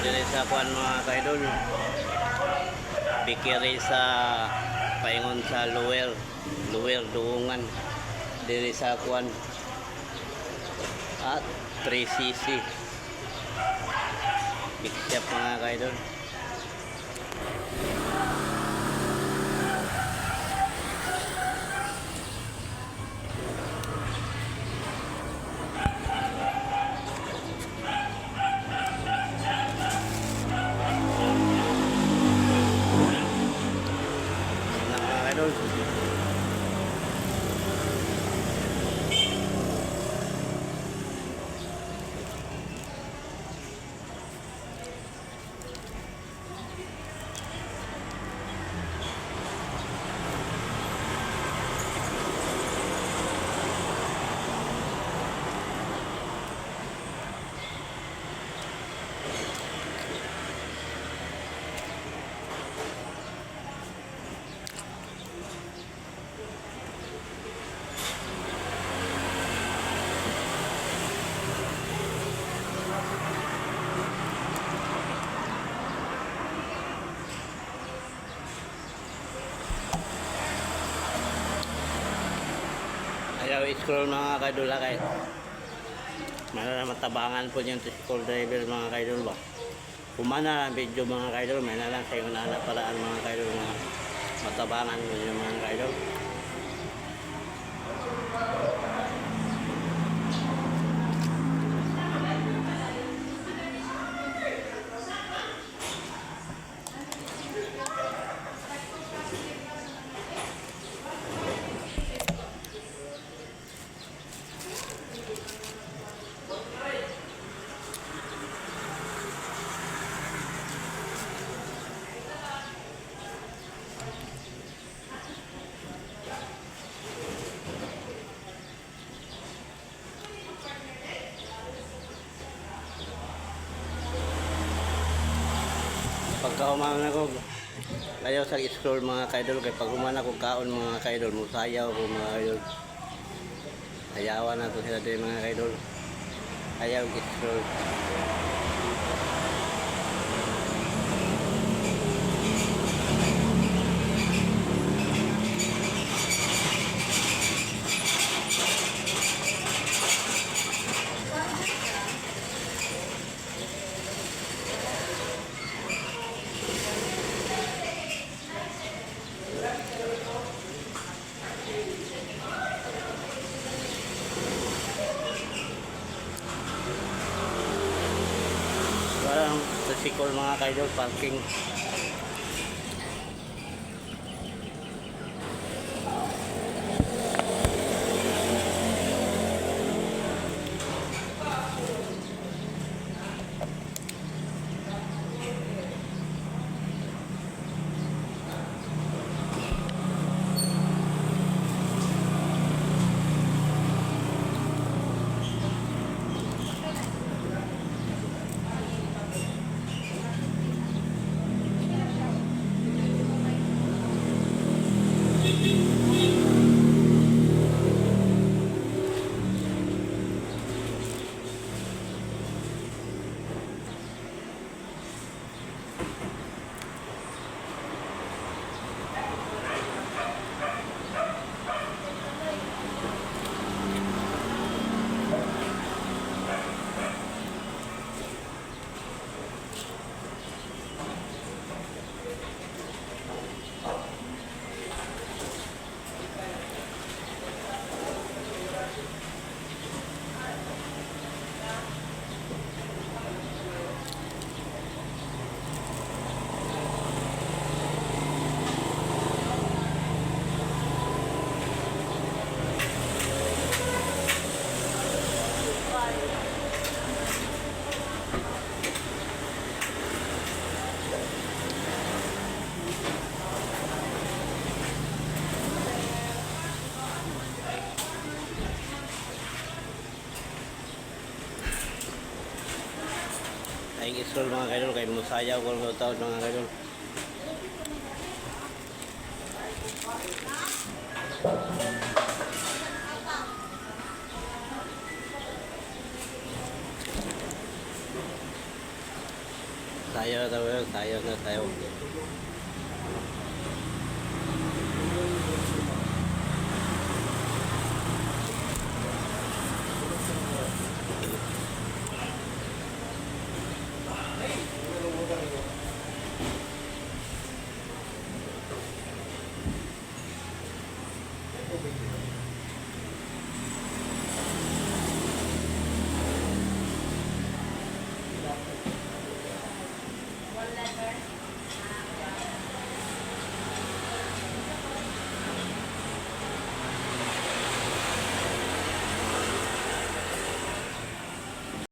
diri sa kuan mga kaidol. Bikiri sa paingon sa lower duungan diri sa kuan at 3cc big shop mga kaidol. Ayaw i-scroll mga kaidol kay matabangan po yung scroll driver mga kaidol ba. Kumana ang video mga kaidol, may na lang kayo na paraan mga kaidol mga matabangan po yung mga kaidol. Pagka umana ko layo sa scroll mga kaidol kay pag umana ko kaon mga kaidol musayaw ko mga kaidol. Ayawan na to sila din mga kaidol. Ayaw scroll. Tricycle mga kaidol parking. Ay scroll mga kaidol kay musayaw ko ng taon mga kaidol. Sayo na tayo.